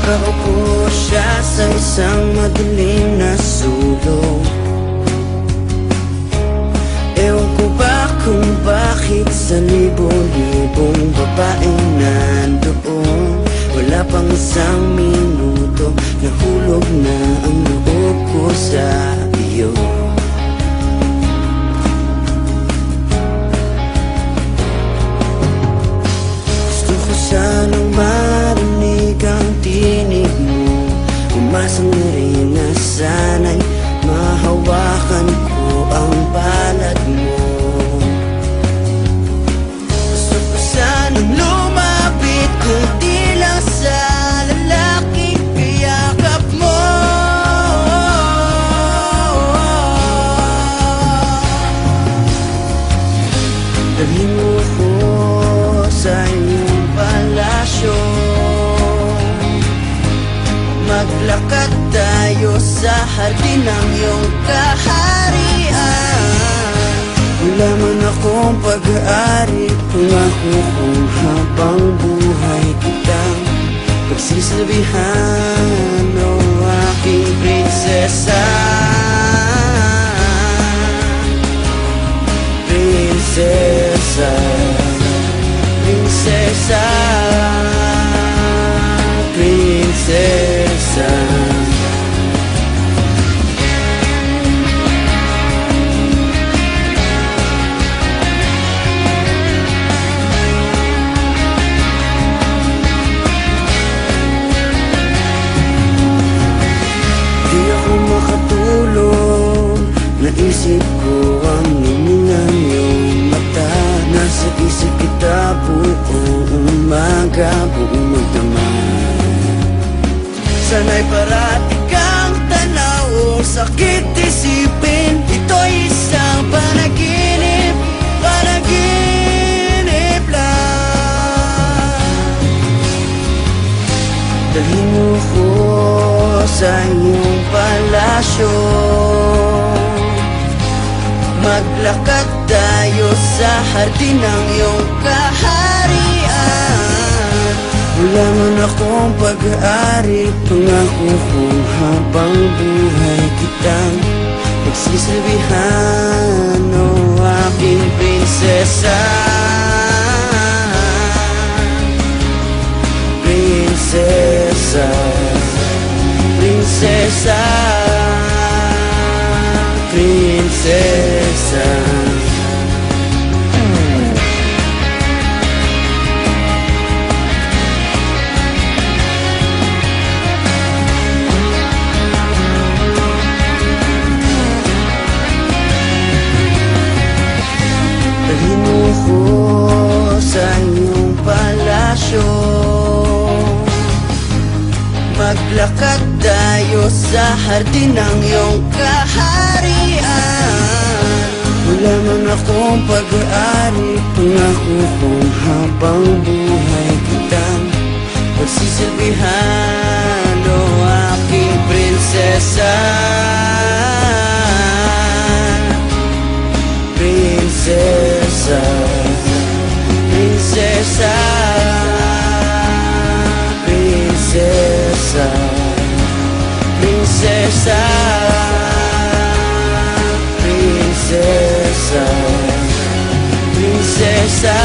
Nakaupo siya sa isang madilim na sulok. Ewan ko ba kung bakit sa libo-libong babaeng nandoon, wala pang isang minuto, nahulog na ang loob ko sa iyo. Gusto ko sanang marinig ang tinig mo, umasang na rin na sana'y mahawakan ko ang balat mo. Gusto ko sanang lumapit kung di lang sa lalaking kayakap mo. Dalhin mo ako sa iyong palasyo, maglakad tayo sa hardin ng iyong kaharian. Wala man akong pag-aari, pangako kung habang buhay kitang pagsisilbihan, o aking prinsesa. Prinsesa, prinsesa, prinsesa. Di ako makatulog, naisip ko ang niningan iyong mata. Nasa isip kita buong umaga, buong magdamag. Sana'y parati kang tanaw, sakit isipin, ito'y isang panaginip, panaginip lang. Dalhin mo ko sa iyong palasyo, maglakad tayo sa hardin ng iyong kaharian. Wala man akong pag-aari, pangako kung habang buhay kitang pagsisilbihan, o aking prinsesa. Prinsesa, prinsesa, prinsesa. Dalhin mo ko sa iyong palasyo, maglakad tayo sa hardin ng iyong kaharian. Wala man akong pag-aari, pangako kung habang buhay kitang pagsisilbihan, o aking prinsesa. Prinsesa, prinsesa, prinsesa, prinsesa, prinsesa, prinsesa.